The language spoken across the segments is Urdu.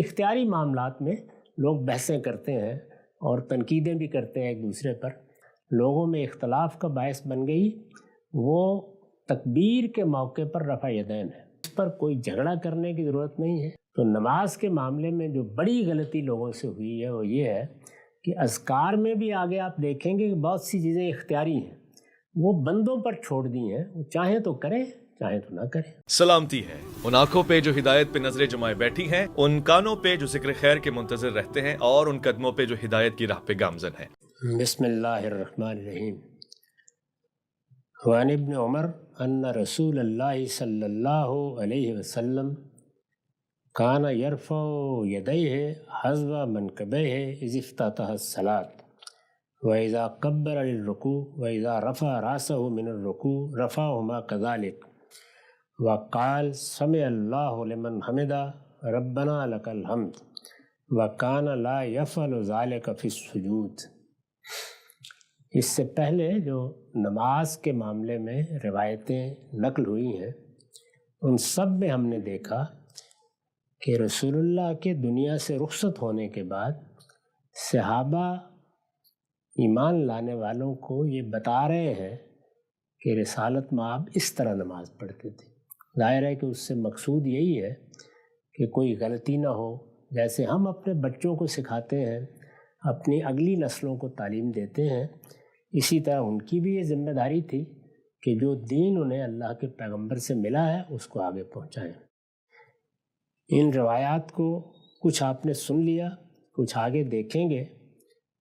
اختیاری معاملات میں لوگ بحثیں کرتے ہیں اور تنقیدیں بھی کرتے ہیں ایک دوسرے پر، لوگوں میں اختلاف کا باعث بن گئی وہ تکبیر کے موقع پر رفع یدین ہے۔ اس پر کوئی جھگڑا کرنے کی ضرورت نہیں ہے۔ تو نماز کے معاملے میں جو بڑی غلطی لوگوں سے ہوئی ہے وہ یہ ہے کہ اذکار میں بھی آگے آپ دیکھیں گے کہ بہت سی چیزیں اختیاری ہیں، وہ بندوں پر چھوڑ دی ہیں، وہ چاہیں تو کریں چاہیں تو نہ کریں۔ سلامتی ہے ان آنکھوں پہ جو ہدایت پہ نظریں جمائے بیٹھی ہیں، ان کانوں پہ جو ذکر خیر کے منتظر رہتے ہیں، اور ان قدموں پہ جو ہدایت کی راہ پہ گامزن ہیں۔ بسم اللہ الرحمن الرحیم۔ وعن ابن عمر ان رسول اللہ صلی اللہ علیہ وسلم کان یرفع یدیہ حذو منکبیہ اذ افتتح الصلاۃ وَإِذَا كَبَّرَ لِلرُّكُوعِ وَإِذَا رَفَعَ رَأْسَهُ مِنَ الرُّكُوعِ رَفَعَهُمَا كَذَلِكَ وَقَالَ سَمِعَ اللَّهُ لِمَنْ حَمِدَهُ رَبَّنَا لَكَ الْحَمْدُ وَكَانَ لَا يَفْعَلُ ذَلِكَ فِي السُّجُودِ۔ اس سے پہلے جو نماز کے معاملے میں روایتیں نقل ہوئی ہیں ان سب میں ہم نے دیکھا کہ رسول اللہ کے دنیا سے رخصت ہونے کے بعد صحابہ ایمان لانے والوں کو یہ بتا رہے ہیں کہ رسالت مآب اس طرح نماز پڑھتے تھے۔ ظاہر ہے کہ اس سے مقصود یہی ہے کہ کوئی غلطی نہ ہو، جیسے ہم اپنے بچوں کو سکھاتے ہیں، اپنی اگلی نسلوں کو تعلیم دیتے ہیں، اسی طرح ان کی بھی یہ ذمہ داری تھی کہ جو دین انہیں اللہ کے پیغمبر سے ملا ہے اس کو آگے پہنچائیں۔ ان روایات کو کچھ آپ نے سن لیا، کچھ آگے دیکھیں گے،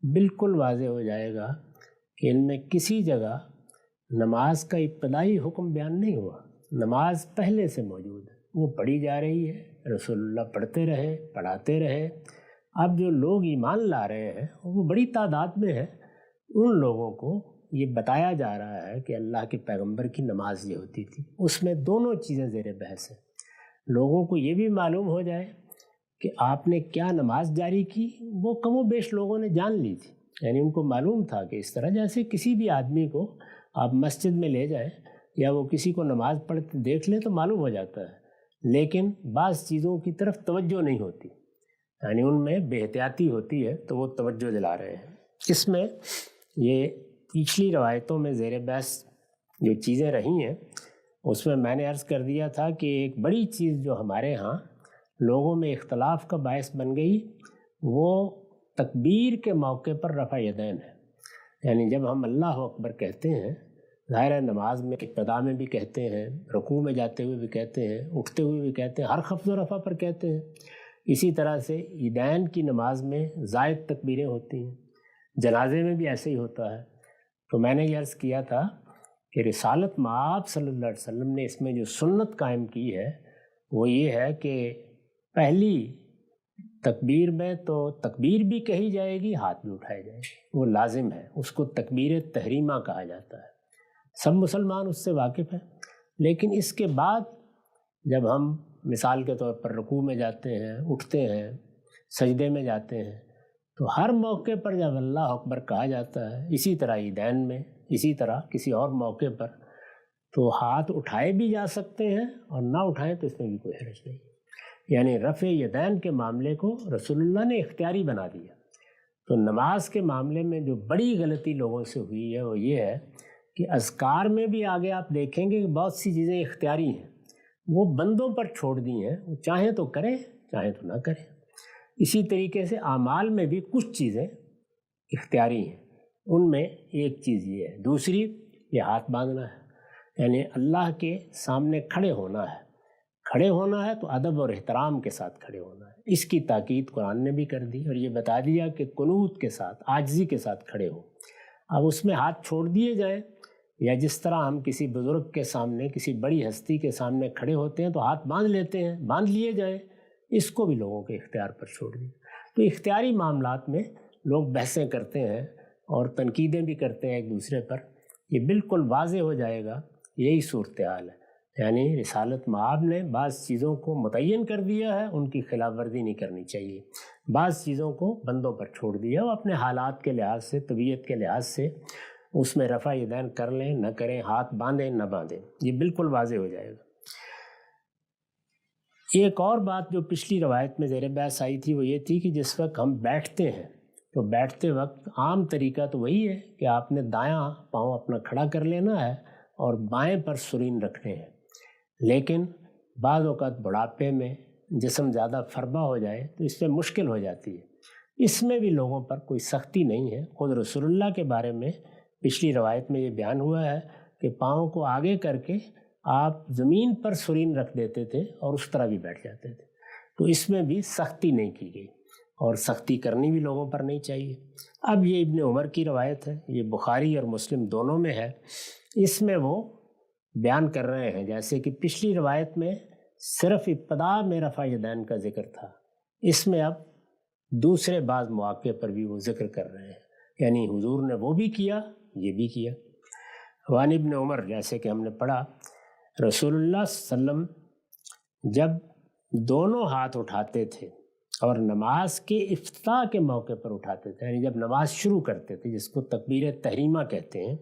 بالکل واضح ہو جائے گا کہ ان میں کسی جگہ نماز کا ابتدائی حکم بیان نہیں ہوا۔ نماز پہلے سے موجود ہے، وہ پڑھی جا رہی ہے، رسول اللہ پڑھتے رہے، پڑھاتے رہے۔ اب جو لوگ ایمان لا رہے ہیں وہ بڑی تعداد میں ہے، ان لوگوں کو یہ بتایا جا رہا ہے کہ اللہ کے پیغمبر کی نماز یہ ہوتی تھی۔ اس میں دونوں چیزیں زیر بحث ہیں۔ لوگوں کو یہ بھی معلوم ہو جائے کہ آپ نے کیا نماز جاری کی، وہ کم و بیش لوگوں نے جان لی تھی، یعنی ان کو معلوم تھا کہ اس طرح جیسے کسی بھی آدمی کو آپ مسجد میں لے جائیں یا وہ کسی کو نماز پڑھتے دیکھ لیں تو معلوم ہو جاتا ہے، لیکن بعض چیزوں کی طرف توجہ نہیں ہوتی، یعنی ان میں بے احتیاطی ہوتی ہے تو وہ توجہ دلا رہے ہیں۔ اس میں یہ پچھلی روایتوں میں زیر بحث جو چیزیں رہی ہیں اس میں نے عرض کر دیا تھا کہ ایک بڑی چیز جو ہمارے ہاں لوگوں میں اختلاف کا باعث بن گئی وہ تکبیر کے موقع پر رفع یدین ہے، یعنی جب ہم اللہ اکبر کہتے ہیں، ظاہر ہے نماز میں ابتدا میں بھی کہتے ہیں، رکوع میں جاتے ہوئے بھی کہتے ہیں، اٹھتے ہوئے بھی کہتے ہیں، ہر خفض و رفع پر کہتے ہیں۔ اسی طرح سے عیدین کی نماز میں زائد تکبیریں ہوتی ہیں، جنازے میں بھی ایسے ہی ہوتا ہے۔ تو میں نے یہ عرض کیا تھا کہ رسالت مآب صلی اللہ علیہ وسلم نے اس میں جو سنت قائم کی ہے وہ یہ ہے کہ پہلی تکبیر میں تو تکبیر بھی کہی جائے گی، ہاتھ بھی اٹھائے جائیں گے، وہ لازم ہے، اس کو تکبیر تحریمہ کہا جاتا ہے، سب مسلمان اس سے واقف ہیں۔ لیکن اس کے بعد جب ہم مثال کے طور پر رکوع میں جاتے ہیں، اٹھتے ہیں، سجدے میں جاتے ہیں، تو ہر موقع پر جب اللہ اکبر کہا جاتا ہے، اسی طرح عیدین میں، اسی طرح کسی اور موقع پر تو ہاتھ اٹھائے بھی جا سکتے ہیں اور نہ اٹھائیں تو اس میں بھی کوئی حرج نہیں، یعنی رفع یدین کے معاملے کو رسول اللہ نے اختیاری بنا دیا۔ تو نماز کے معاملے میں جو بڑی غلطی لوگوں سے ہوئی ہے وہ یہ ہے کہ اذکار میں بھی آگے آپ دیکھیں گے کہ بہت سی چیزیں اختیاری ہیں، وہ بندوں پر چھوڑ دی ہیں، وہ چاہیں تو کریں چاہیں تو نہ کریں۔ اسی طریقے سے اعمال میں بھی کچھ چیزیں اختیاری ہیں، ان میں ایک چیز یہ ہے۔ دوسری یہ ہاتھ باندھنا ہے، یعنی اللہ کے سامنے کھڑے ہونا ہے۔ کھڑے ہونا ہے تو ادب اور احترام کے ساتھ کھڑے ہونا ہے، اس کی تاکید قرآن نے بھی کر دی اور یہ بتا دیا کہ قنوت کے ساتھ، عاجزی کے ساتھ کھڑے ہو۔ اب اس میں ہاتھ چھوڑ دیے جائیں یا جس طرح ہم کسی بزرگ کے سامنے، کسی بڑی ہستی کے سامنے کھڑے ہوتے ہیں تو ہاتھ باندھ لیتے ہیں، باندھ لیے جائیں، اس کو بھی لوگوں کے اختیار پر چھوڑ دیا۔ تو اختیاری معاملات میں لوگ بحثیں کرتے ہیں اور تنقیدیں بھی کرتے ہیں ایک دوسرے پر، یہ بالکل واضح ہو جائے گا یہی صورتحال ہے، یعنی رسالت مآب نے بعض چیزوں کو متعین کر دیا ہے، ان کی خلاف ورزی نہیں کرنی چاہیے، بعض چیزوں کو بندوں پر چھوڑ دیا، وہ اپنے حالات کے لحاظ سے، طبیعت کے لحاظ سے اس میں رفع یدین کر لیں نہ کریں، ہاتھ باندھیں نہ باندھیں، یہ بالکل واضح ہو جائے گا۔ ایک اور بات جو پچھلی روایت میں زیر بحث آئی تھی وہ یہ تھی کہ جس وقت ہم بیٹھتے ہیں تو بیٹھتے وقت عام طریقہ تو وہی ہے کہ آپ نے دایاں پاؤں اپنا کھڑا کر لینا ہے اور بائیں پر سرین رکھنے ہیں، لیکن بعض اوقات بڑھاپے میں جسم زیادہ فربا ہو جائے تو اس میں مشکل ہو جاتی ہے، اس میں بھی لوگوں پر کوئی سختی نہیں ہے۔ خود رسول اللہ کے بارے میں پچھلی روایت میں یہ بیان ہوا ہے کہ پاؤں کو آگے کر کے آپ زمین پر سرین رکھ دیتے تھے اور اس طرح بھی بیٹھ جاتے تھے، تو اس میں بھی سختی نہیں کی گئی اور سختی کرنی بھی لوگوں پر نہیں چاہیے۔ اب یہ ابن عمر کی روایت ہے، یہ بخاری اور مسلم دونوں میں ہے، اس میں وہ بیان کر رہے ہیں جیسے کہ پچھلی روایت میں صرف ابتدا میں رفع یدین کا ذکر تھا، اس میں اب دوسرے بعض مواقع پر بھی وہ ذکر کر رہے ہیں، یعنی حضور نے وہ بھی کیا، یہ بھی کیا۔ وان ابن عمر، جیسے کہ ہم نے پڑھا، رسول اللہ صلی اللہ علیہ وسلم جب دونوں ہاتھ اٹھاتے تھے اور نماز کے افتتاح کے موقع پر اٹھاتے تھے، یعنی جب نماز شروع کرتے تھے، جس کو تکبیر تحریمہ کہتے ہیں،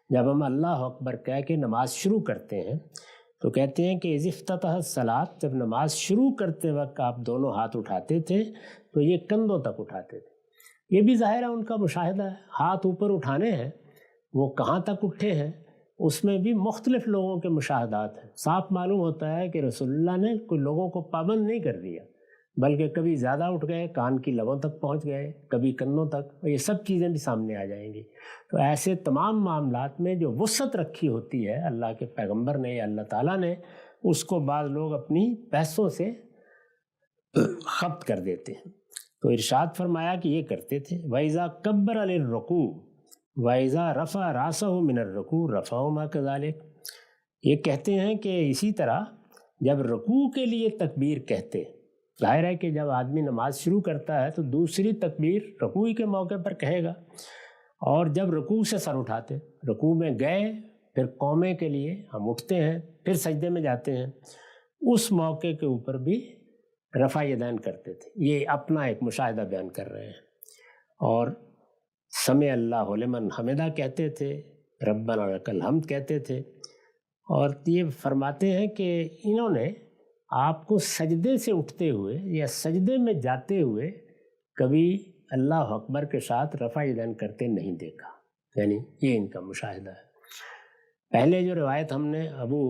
جب ہم اللہ اکبر کہہ کے نماز شروع کرتے ہیں تو کہتے ہیں کہ اذ افتتح الصلاۃ، جب نماز شروع کرتے وقت آپ دونوں ہاتھ اٹھاتے تھے تو یہ کندھوں تک اٹھاتے تھے۔ یہ بھی ظاہر ہے ان کا مشاہدہ ہے، ہاتھ اوپر اٹھانے ہیں، وہ کہاں تک اٹھے ہیں اس میں بھی مختلف لوگوں کے مشاہدات ہیں۔ صاف معلوم ہوتا ہے کہ رسول اللہ نے کوئی لوگوں کو پابند نہیں کر دیا، بلکہ کبھی زیادہ اٹھ گئے، کان کی لبوں تک پہنچ گئے، کبھی کندھوں تک، اور یہ سب چیزیں بھی سامنے آ جائیں گی۔ تو ایسے تمام معاملات میں جو وسعت رکھی ہوتی ہے اللہ کے پیغمبر نے یا اللہ تعالیٰ نے، اس کو بعض لوگ اپنی پیسوں سے خبط کر دیتے ہیں۔ تو ارشاد فرمایا کہ یہ کرتے تھے، وَإِذَا كَبَّرَ لِلرُّكُوعِ وَإِذَا رَفَعَ رَأْسَهُ مِنَ الرُّكُوعِ رَفَعَهُ كَذَلِكَ۔ یہ کہتے ہیں کہ اسی طرح جب رکوع کے لیے تکبیر کہتے، ظاہر ہے کہ جب آدمی نماز شروع کرتا ہے تو دوسری تکبیر رکوع کے موقع پر کہے گا، اور جب رکوع سے سر اٹھاتے، رکوع میں گئے، پھر قومے کے لیے ہم اٹھتے ہیں، پھر سجدے میں جاتے ہیں، اس موقع کے اوپر بھی رفع یدین کرتے تھے۔ یہ اپنا ایک مشاہدہ بیان کر رہے ہیں۔ اور سمع اللہ لمن حمدہ کہتے تھے، ربنا لک الحمد کہتے تھے، اور یہ فرماتے ہیں کہ انہوں نے آپ کو سجدے سے اٹھتے ہوئے یا سجدے میں جاتے ہوئے کبھی اللہ اکبر کے ساتھ رفع یدین کرتے نہیں دیکھا، یعنی یہ ان کا مشاہدہ ہے۔ پہلے جو روایت ہم نے ابو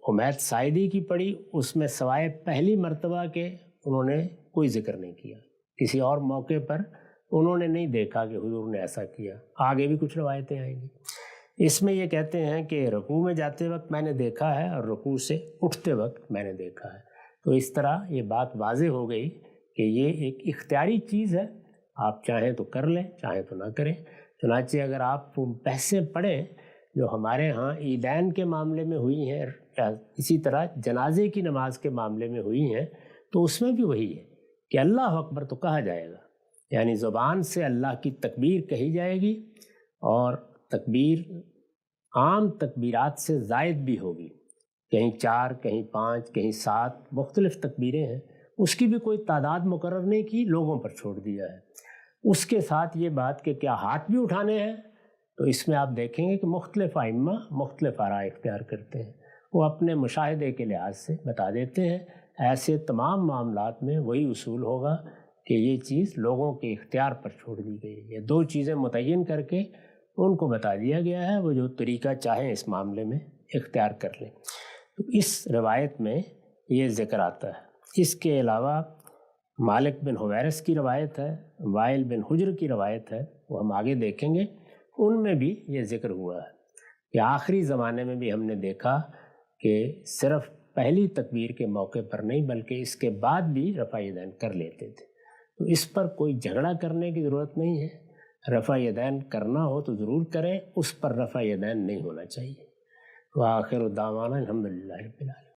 حمید ساعدی کی پڑھی، اس میں سوائے پہلی مرتبہ کے انہوں نے کوئی ذکر نہیں کیا، کسی اور موقع پر انہوں نے نہیں دیکھا کہ حضور نے ایسا کیا۔ آگے بھی کچھ روایتیں آئیں گی، اس میں یہ کہتے ہیں کہ رکوع میں جاتے وقت میں نے دیکھا ہے اور رکوع سے اٹھتے وقت میں نے دیکھا ہے۔ تو اس طرح یہ بات واضح ہو گئی کہ یہ ایک اختیاری چیز ہے، آپ چاہیں تو کر لیں، چاہیں تو نہ کریں۔ چنانچہ اگر آپ بحثیں پڑھیں جو ہمارے ہاں عیدین کے معاملے میں ہوئی ہیں، اسی طرح جنازے کی نماز کے معاملے میں ہوئی ہیں، تو اس میں بھی وہی ہے کہ اللہ اکبر تو کہا جائے گا، یعنی زبان سے اللہ کی تکبیر کہی جائے گی، اور تکبیر عام تکبیرات سے زائد بھی ہوگی، کہیں 4، کہیں 5، کہیں 7 مختلف تکبیریں ہیں، اس کی بھی کوئی تعداد مقرر نہیں کی، لوگوں پر چھوڑ دیا ہے۔ اس کے ساتھ یہ بات کہ کیا ہاتھ بھی اٹھانے ہیں، تو اس میں آپ دیکھیں گے کہ مختلف ائمہ مختلف آراء اختیار کرتے ہیں، وہ اپنے مشاہدے کے لحاظ سے بتا دیتے ہیں۔ ایسے تمام معاملات میں وہی اصول ہوگا کہ یہ چیز لوگوں کے اختیار پر چھوڑ دی گئی ہے، یہ 2 چیزیں متعین کر کے ان کو بتا دیا گیا ہے، وہ جو طریقہ چاہیں اس معاملے میں اختیار کر لیں۔ تو اس روایت میں یہ ذکر آتا ہے۔ اس کے علاوہ مالک بن حویرث کی روایت ہے، وائل بن حجر کی روایت ہے، وہ ہم آگے دیکھیں گے، ان میں بھی یہ ذکر ہوا ہے کہ آخری زمانے میں بھی ہم نے دیکھا کہ صرف پہلی تکبیر کے موقع پر نہیں بلکہ اس کے بعد بھی رفع یدین کر لیتے تھے۔ تو اس پر کوئی جھگڑا کرنے کی ضرورت نہیں ہے، رفع یدین کرنا ہو تو ضرور کریں، اس پر رفع یدین نہیں ہونا چاہیے۔ وآخر دعوانا الحمدللہ رب العالمین۔